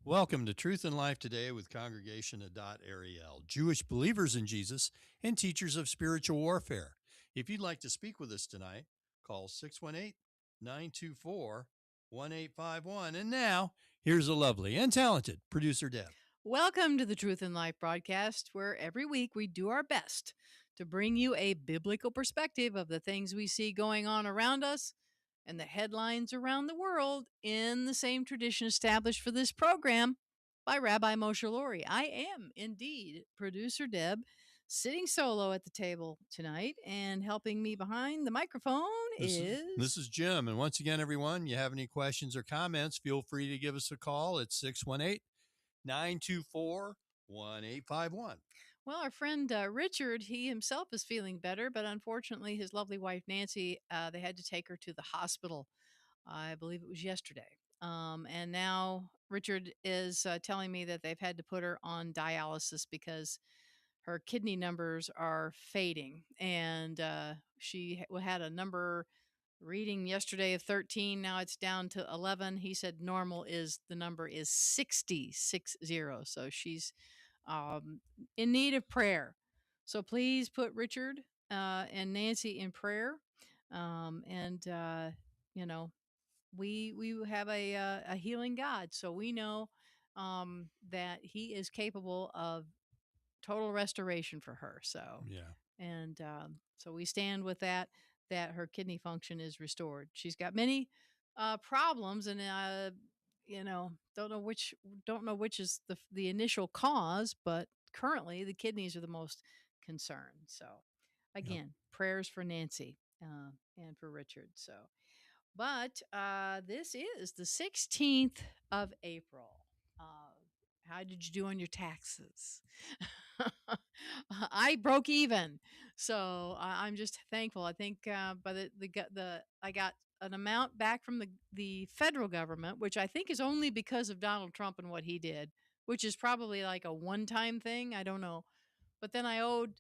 Welcome to Truth and Life Today with Congregation Adat Ariel, Jewish believers in Jesus and teachers of spiritual warfare. If you'd like to speak with us tonight, call 618-924-1851. And now, here's a lovely and talented producer, Deb. Welcome to the Truth in Life broadcast, where every week we do our best to bring you a biblical perspective of the things we see going on around us and the headlines around the world in the same tradition established for this program by Rabbi Moshe Lori. I am indeed producer Deb, sitting solo at the table tonight, and helping me behind the microphone This is, is this is Jim. And once again, everyone, you have any questions or comments, feel free to give us a call at 618-924-1851. Well, our friend Richard, he himself is feeling better, but unfortunately, his lovely wife Nancy, they had to take her to the hospital. I believe it was yesterday. And now Richard is telling me that they've had to put her on dialysis because her kidney numbers are fading. And had a number reading yesterday of 13. Now it's down to 11. He said normal is the number is 60. So she's um, in need of prayer. So please put Richard and Nancy in prayer. And you know, we have a healing God, so we know that He is capable of total restoration for her. So Yeah. and so we stand with that, that her kidney function is restored. She's got many problems, and you know, don't know which is the initial cause, but currently the kidneys are the most concerned. So Yep. again, prayers for Nancy and for Richard. So, but this is the 16th of April. Uh, how did you do on your taxes? I broke even, so I'm just thankful. I think by the I got an amount back from the federal government, which I think is only because of Donald Trump and what he did, which is probably like a one time thing. I don't know, but then I owed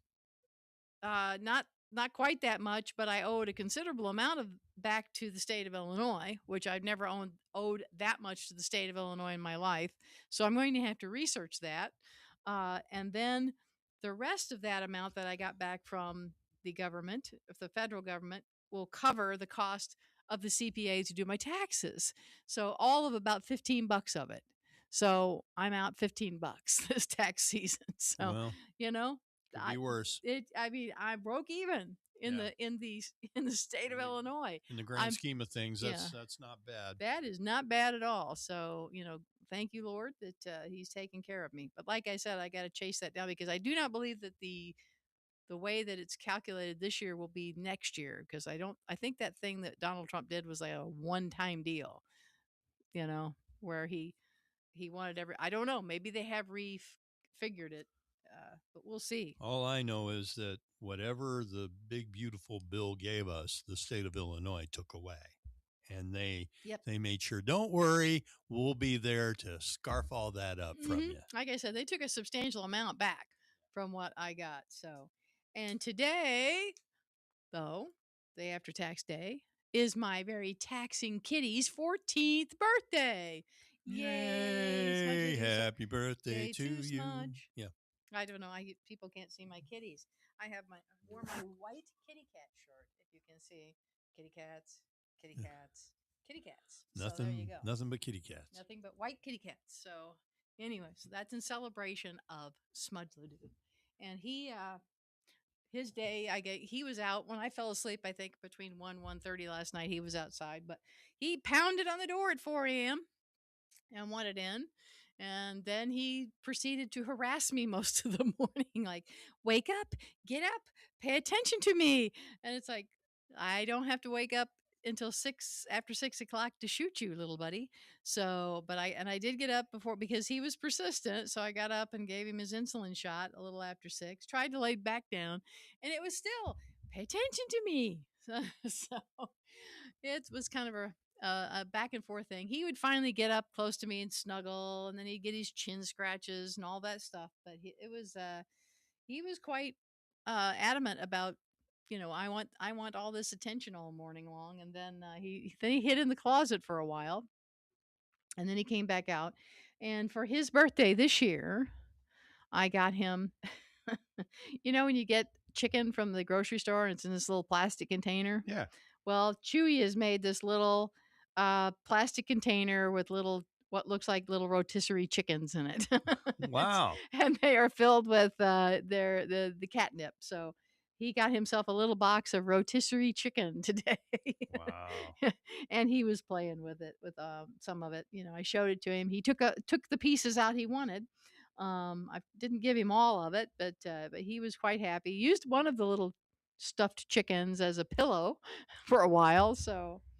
not quite that much, but I owed a considerable amount of back to the state of Illinois, which I've never owed that much to the state of Illinois in my life. So I'm going to have to research that, and then the rest of that amount that I got back from the government, if the federal government, will cover the cost of the CPA to do my taxes. So all of about $15 of it. So I'm out $15 this tax season. So Well, you know, could I be worse. I mean, I broke even in Yeah. the state I of mean, Illinois. in the grand I'm scheme of things, Yeah, that's not bad. that is not bad at all. So, thank you, Lord, that He's taking care of me. But like I said, I got to chase that down because I do not believe that the way that it's calculated this year will be next year, because I think that thing that Donald Trump did was like a one time deal, where he wanted I don't know, maybe they have refigured it, but we'll see. All I know is that whatever the big beautiful bill gave us, the state of Illinois took away. And Yep. they made sure, don't worry, we'll be there to scarf all that up from you. Like I said, they took a substantial amount back from what I got. So, and today, though, day after tax day, is my very taxing kitty's 14th birthday. Yay! Yay! Smudge. Happy birthday Yay to to you. Smudge. Yeah. I don't know. People can't see my kitties. I wore my white kitty cat shirt. If you can see, kitty cats, kitty cats, kitty cats. So there you go. Nothing but kitty cats. Nothing but white kitty cats. So anyway, so that's in celebration of Smudge Ledoux. And his day, he was out when I fell asleep. I think between 1:30 last night, he was outside, but he pounded on the door at 4 a.m. and wanted in. And then he proceeded to harass me most of the morning, like, wake up, get up, pay attention to me. And it's like, I don't have to wake up until after 6 o'clock to shoot you, little buddy. So, but I did get up before because he was persistent. So I got up and gave him his insulin shot a little after 6, tried to lay back down, and it was still, pay attention to me. So it was kind of a back and forth thing. He would finally get up close to me and snuggle, and then he'd get his chin scratches and all that stuff. But he was quite adamant about, I want all this attention all morning long. And then he hid in the closet for a while, and then he came back out, And for his birthday this year, I got him, when you get chicken from the grocery store and it's in this little plastic container? Yeah. Well, Chewy has made this little plastic container with little what looks like little rotisserie chickens in it. Wow. And they are filled with the catnip. So he got himself a little box of rotisserie chicken today. Wow. And he was playing with it with some of it. I showed it to him. He took the pieces out he wanted. I didn't give him all of it, but he was quite happy. He used one of the little stuffed chickens as a pillow for a while.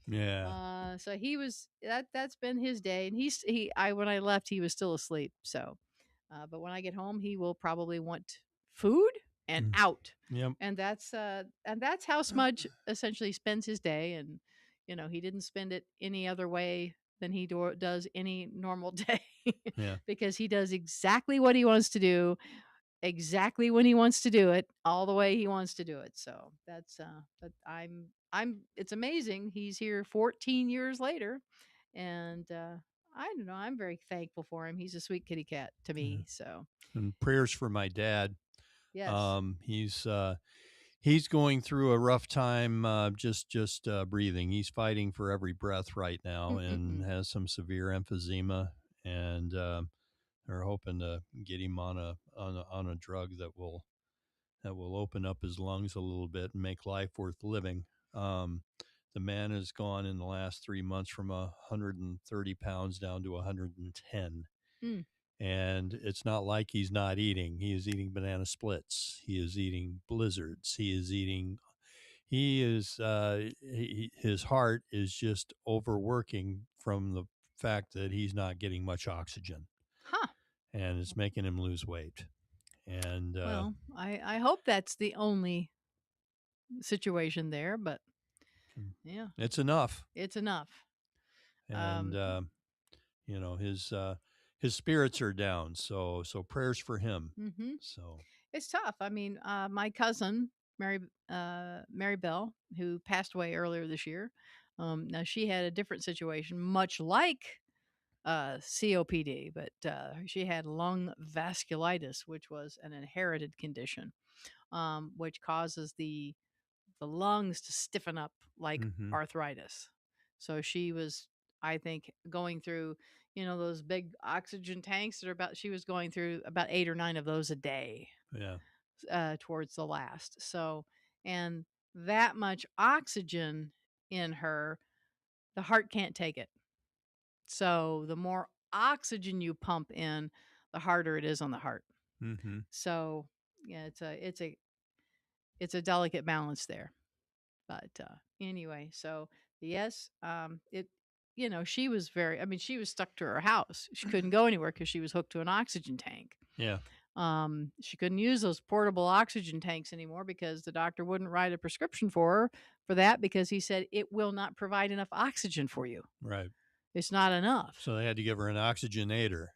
Yeah. So he was that's been his day, and he I when I left he was still asleep. But when I get home, he will probably want food and Mm. out, Yep. and that's how Smudge essentially spends his day, and he didn't spend it any other way than he does any normal day, Yeah. because he does exactly what he wants to do, exactly when he wants to do it, all the way he wants to do it. So but I'm it's amazing he's here 14 years later, and I don't know, I'm very thankful for him. He's a sweet kitty cat to Yeah. me. So And prayers for my dad. yes. He's going through a rough time, just breathing. He's fighting for every breath right now and Mm-mm-mm. has some severe emphysema. And they're hoping to get him on a drug that will open up his lungs a little bit and make life worth living. Um, the man has gone in the last 3 months from 130 pounds down to 110. Mm. And it's not like he's not eating. He is eating banana splits. He is eating blizzards. His heart is just overworking from the fact that he's not getting much oxygen, Huh. and it's making him lose weight. And Well, I hope that's the only situation there, but yeah, it's enough. it's enough. And Um, you know his spirits are down. So prayers for him. mhm. So It's tough. I mean, my cousin Mary Bell, who passed away earlier this year. Now she had a different situation, much like COPD, but she had lung vasculitis, which was an inherited condition, which causes the lungs to stiffen up like hmm arthritis. So she was, I think, going through, those big oxygen tanks that are about, she was going through about 8 or 9 of those a day yeah. towards the last. So, and that much oxygen in her, the heart can't take it. So the more oxygen you pump in, the harder it is on the heart. hmm So yeah, it's a delicate balance there. But anyway, so yes, she was very. I mean, she was stuck to her house. She couldn't go anywhere because she was hooked to an oxygen tank. Yeah. She couldn't use those portable oxygen tanks anymore because the doctor wouldn't write a prescription for her for that, because he said it will not provide enough oxygen for you. Right. It's not enough. So they had to give her an oxygenator.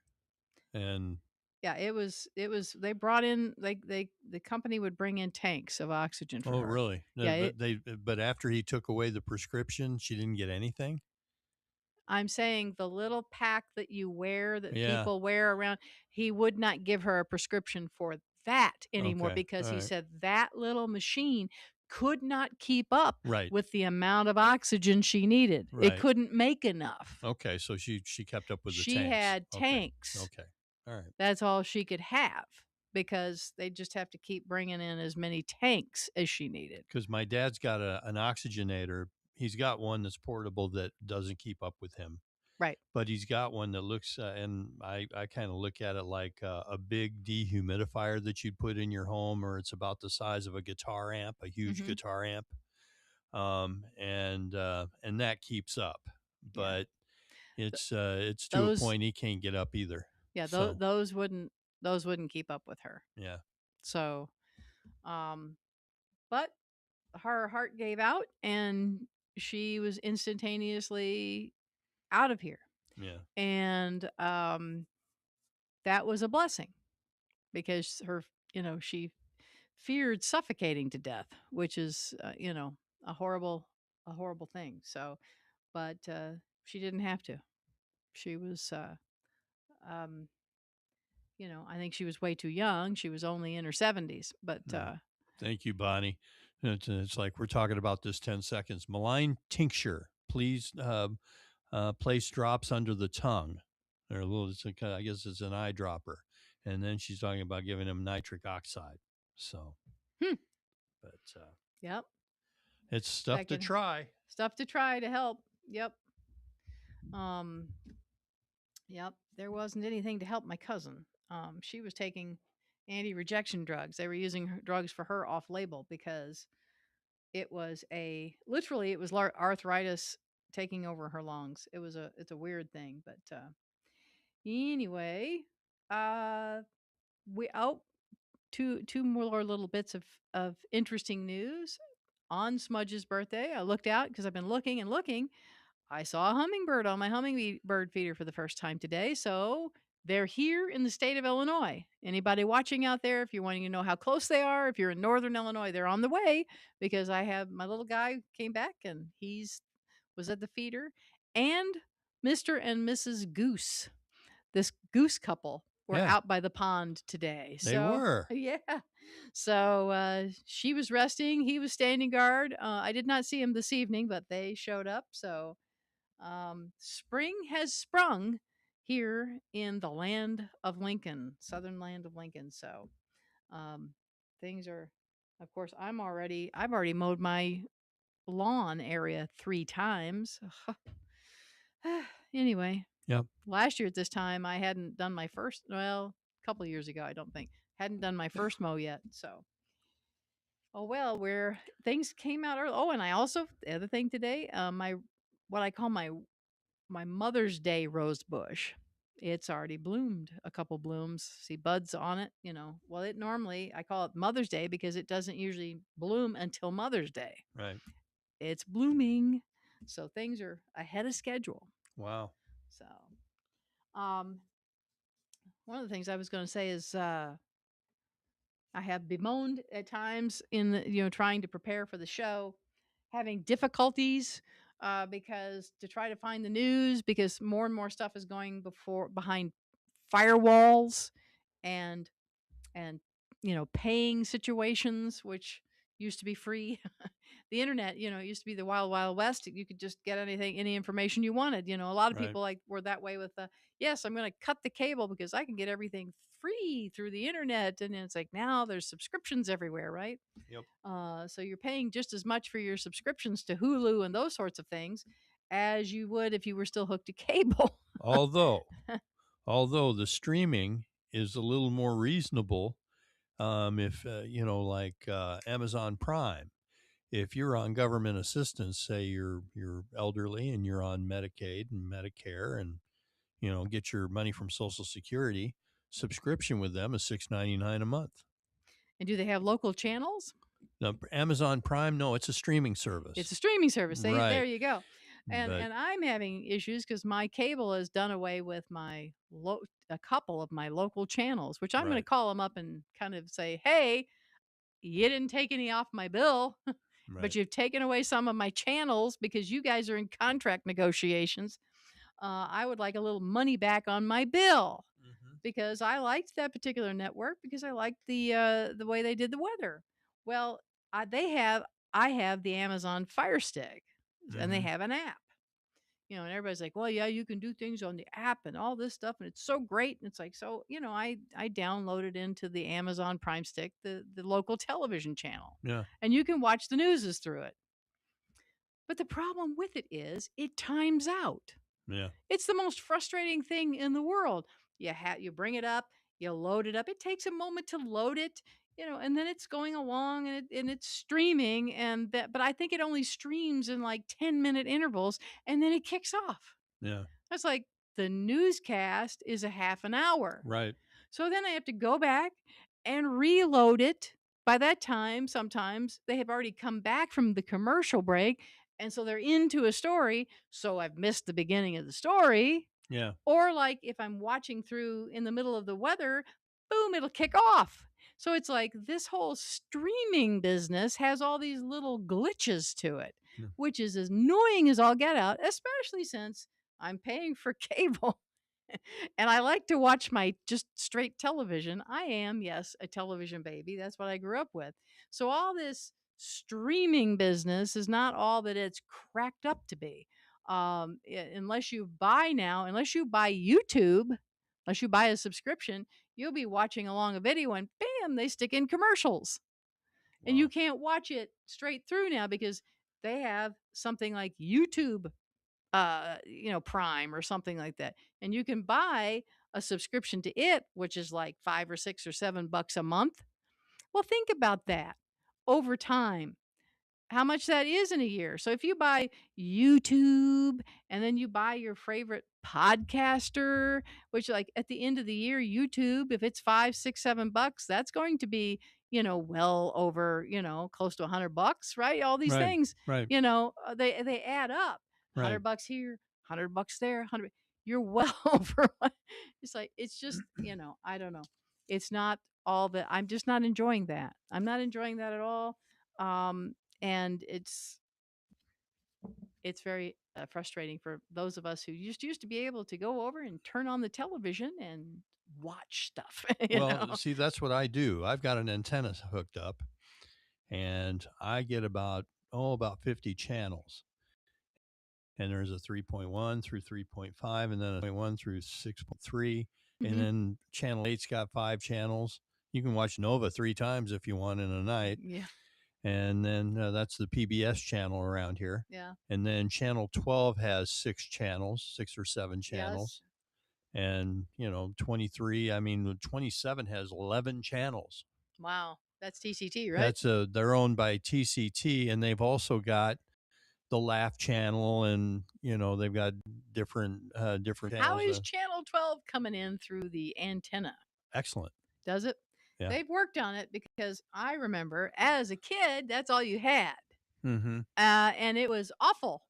And Yeah, it was they brought in the company would bring in tanks of oxygen for oh, her. really? No, Yeah, but after he took away the prescription, she didn't get anything. I'm saying the little pack that you wear, that Yeah. people wear around, he would not give her a prescription for that anymore, Okay. because All he right. said that little machine could not keep up Right. with the amount of oxygen she needed. It Right. couldn't make enough. Okay. So she kept up with the She tanks. had Okay. tanks. Okay. All right. That's all she could have, because they just have to keep bringing in as many tanks as she needed. Because my dad's got an oxygenator. He's got one that's portable that doesn't keep up with him, Right. but he's got one that looks, and I kind of look at it like a big dehumidifier that you'd put in your home, or it's about the size of a guitar amp, a huge Hmm. guitar amp. And that keeps up, Yeah. but Th- it's to a those point he can't get up either. yeah, So those wouldn't keep up with her. yeah. So um but her heart gave out, and she was instantaneously out of here. Yeah. And that was a blessing, because she feared suffocating to death, which is a horrible thing. So, but she didn't have to. She was Um, I think she was way too young. She was only in her 70s, but Yeah. Thank you, Bonnie. It's like we're talking about this 10 seconds. Malign tincture. Please place drops under the tongue. They're a little, I guess it's an eyedropper. And then she's talking about giving him nitric oxide. So, hmm, but yep, it's stuff that to can try. stuff to try to help. Yep. Um, yep. There wasn't anything to help my cousin. She was taking anti-rejection drugs. They were using drugs for her off-label because it was literally it was arthritis taking over her lungs. It's a weird thing, but anyway, uh, we oh two more little bits of interesting news on Smudge's birthday. I looked out because I've been looking and looking. I saw a hummingbird on my hummingbird feeder for the first time today. So they're here in the state of Illinois. Anybody watching out there, if you're wanting to know how close they are, if you're in northern Illinois, they're on the way because I have my little guy came back and he's was at the feeder, and Mr. and Mrs. Goose, this goose couple, were Yeah, out by the pond today. they So were. yeah. So she was resting. He was standing guard. I did not see him this evening, but they showed up. So spring has sprung here in the land of Lincoln, southern land of Lincoln. So um, things are, of course, I've already mowed my lawn area 3 times. Anyway, Yep. last year at this time, I hadn't done my first, well, a couple of years ago, I don't think, hadn't done my first mow yet. So, oh well, where things came out early. Oh, and I also, the other thing today, what I call my Mother's Day rose bush. It's already bloomed a couple blooms. See buds on it, Well, it normally I call it Mother's Day because it doesn't usually bloom until Mother's Day. Right. It's blooming. So things are ahead of schedule. Wow. So, um one of the things I was going to say is I have bemoaned at times in trying to prepare for the show, having difficulties because to try to find the news because more and more stuff is going behind firewalls and and paying situations which used to be free. The internet, it used to be the wild west. You could just get any information you wanted. A lot of Right. people were that way with the yes, I'm going to cut the cable because I can get everything free through the internet. And it's like now there's subscriptions everywhere, right? Yep. So you're paying just as much for your subscriptions to Hulu and those sorts of things as you would if you were still hooked to cable. Although, although the streaming is a little more reasonable, if like Amazon Prime, if you're on government assistance, say you're elderly and you're on Medicaid and Medicare, and get your money from Social Security, subscription with them is $6.99 a month. And do they have local channels? Now, Amazon Prime, no, it's a streaming It's service. a streaming service. There Right. you go. And But I'm having issues because my cable has done away with a couple of my local channels, which I'm going to right, call them up and kind of say, hey, you didn't take any off my bill, but right. you've taken away some of my channels because you guys are in contract negotiations. I would like a little money back on my bill Hmm. because I liked that particular network because I liked the way they did the weather. Well, they have I have the Amazon Fire Stick, and they Hmm. have an app. And everybody's like, "Well, yeah, you can do things on the app and all this stuff, and it's so great." And it's like, so I downloaded into the Amazon Prime Stick the local television channel, Yeah, and you can watch the newses through it. But the problem with it is it times out. yeah, It's the most frustrating thing in the world. You bring it up, you load it up. It takes a moment to load it, and then it's going along and it's streaming but I think it only streams in like 10-minute intervals and then it kicks off. yeah. That's like the newscast is a half an hour. Right. So then I have to go back and reload it. By that time, sometimes they have already come back from the commercial break. And so they're into a story. So I've missed the beginning of the story. Yeah, Or like if I'm watching through in the middle of the weather, boom, it'll kick off. So it's like this whole streaming business has all these little glitches to it, yeah. which is as annoying as all get out, especially since I'm paying for cable. And I like to watch my just straight television. I am, yes, a television baby. That's what I grew up with. So all this streaming business is not all that it's cracked up to be. Unless you buy now, unless you buy YouTube, unless you buy a subscription, you'll be watching along a video and bam, they stick in commercials. And you Wow. can't watch it straight through now because they have something like YouTube Prime or something like that. And you can buy a subscription to it, which is like 5 or 6 or 7 bucks a month. Well, think about that over time how much that is in a year. So if you buy YouTube and then you buy your favorite podcaster, which like at the end of the year, YouTube, if it's 5, 6, 7 bucks, that's going to be, well over, close to $100, right? All these Right. things, Right. they add up. Right. $100 here, $100 there, 100. You're well over. It's like it's just, I don't know. It's not all that. I'm just not enjoying that. I'm not enjoying that at all. Um, and it's very frustrating for those of us who just used to be able to go over and turn on the television and watch stuff. you Well, know see, that's what I do. I've got an antenna hooked up, and I get about 50 channels. And there's a 3.1 through 3.5, and then a 1 through 6.3, and hmm then channel 8's got 5 channels. You can watch Nova 3 times if you want in a night. Yeah, And then that's the PBS channel around here. yeah, And then channel 12 has 6 channels, 6 or 7 channels. yes. And 23, I mean, 27 has 11 channels. Wow, that's TCT, right? They're owned by TCT, and they've also got the Laugh channel, and they've got different How channels. is Channel 12 coming in through the antenna? Excellent. Does it? Yeah. They've worked on it because I remember as a kid, that's all you had. Mm-hmm. And it was awful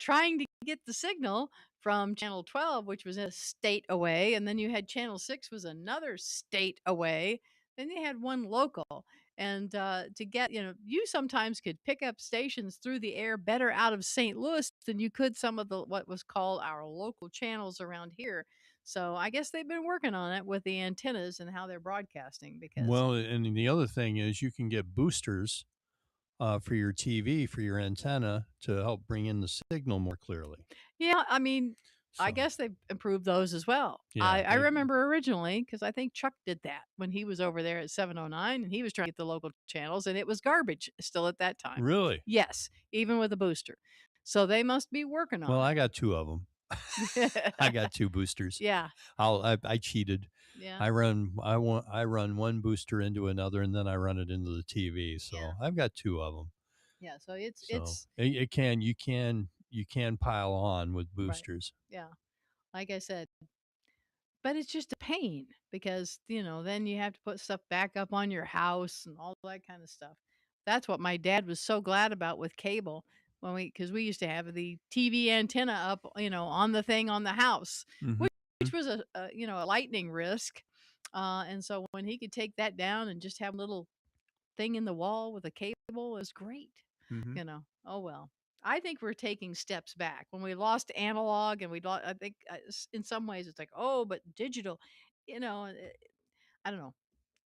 trying to get the signal from channel 12, which was a state away, and then you had channel 6 was another state away, then you had one local. And to get, you sometimes could pick up stations through the air better out of St. Louis than you could some of the what was called our local channels around here. So I guess they've been working on it with the antennas and how they're broadcasting because Well, and the other thing is you can get boosters for your TV, for your antenna, to help bring in the signal more clearly. yeah, I mean, I So, guess they've improved those as well. yeah, I they remember originally because I think Chuck did that when he was over there at 709 and he was trying to get the local channels and it was garbage still at that time. really. Yes, even with a booster. So they must be working Well, on I got two of them. it. I got two boosters. yeah, I cheated. yeah, I run one booster into another, and then I run it into the TV. yeah, So I've got two of them. yeah. So it's So it's you can pile on with right. boosters. Yeah, like I said, but it's just a pain because, then you have to put stuff back up on your house and all that kind of stuff. That's what my dad was so glad about with cable because we used to have the TV antenna up, on the thing on the house, Hmm. which was a lightning risk. And so when he could take that down and just have a little thing in the wall with a cable is great. Hmm. Oh well. I think we're taking steps back. When we lost analog and I think in some ways it's like, oh, but digital, I don't know.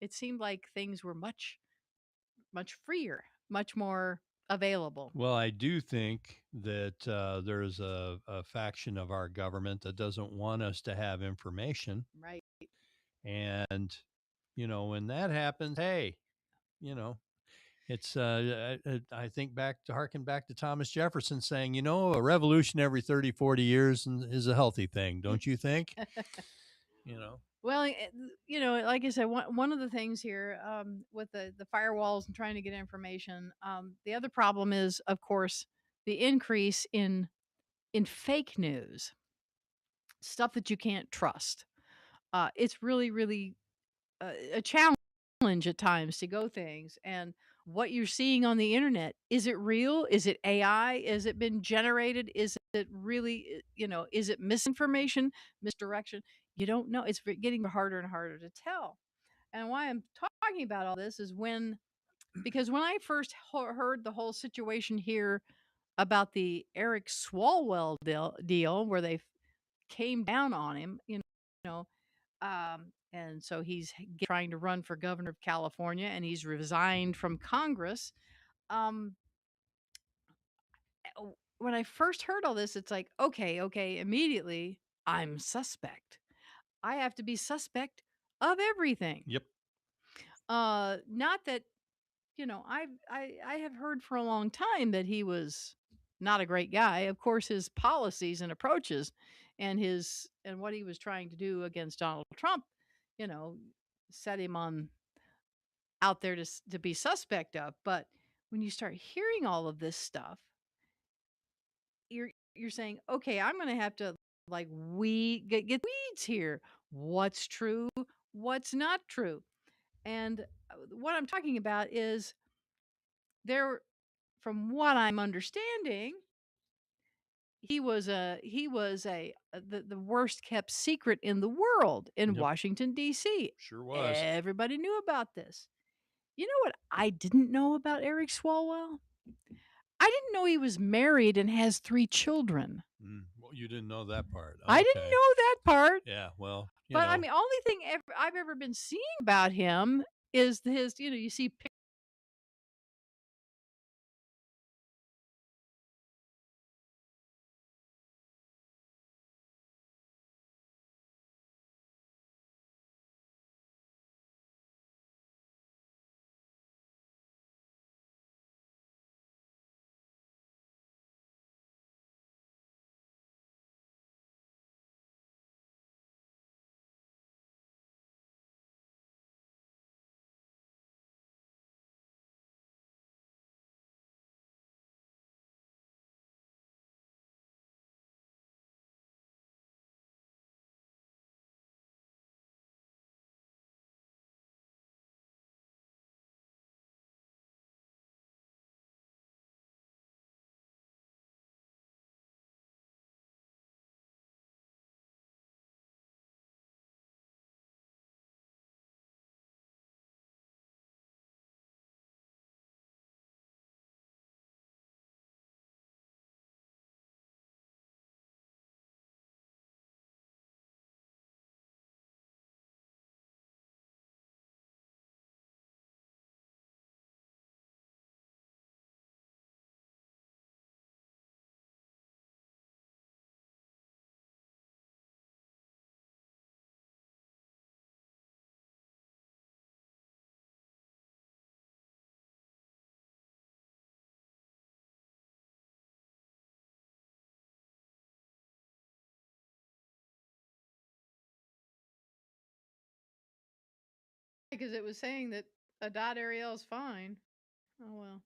It seemed like things were much, much freer, much more available. Well, I do think that there's a faction of our government that doesn't want us to have information. Right. And, when that happens, hey, you know, it's, I think harken back to Thomas Jefferson saying, a revolution every 30, 40 years is a healthy thing. Don't you think? You know? Well, like I said, one of the things here with the firewalls and trying to get information, the other problem is, of course, the increase in fake news, stuff that you can't trust. It's really, really a challenge at times to go things and what you're seeing on the internet. Is it real? Is it AI? Has it been generated? Is it really, is it misinformation, misdirection? You don't know. It's getting harder and harder to tell. And why I'm talking about all this is because when I first heard the whole situation here about the Eric Swalwell deal where they came down on him, know, and so he's trying to run for governor of California, and he's resigned from Congress. Um, when I first heard all this, it's like, okay, okay, immediately I'm suspect. I have to be suspect of everything. Yep. Not that I have heard for a long time that he was not a great guy. Of course, his policies and approaches, and what he was trying to do against Donald Trump, you know, set him on out there to be suspect of. But when you start hearing all of this stuff, you're saying, okay, I'm going to have to like we get weeds here. What's true? What's not true? And what I'm talking about is there, from what I'm understanding, he was the worst kept secret in the world in Yep. Washington D.C. Sure was. Everybody knew about this. You know what I didn't know about Eric Swalwell? I didn't know he was married and has 3 children. Well, you didn't know that part. I didn't Okay. know that part. Yeah. Well, But I mean, only thing I've ever been seeing about him is his, you see because it was saying that a dot Ariel is fine. Oh well.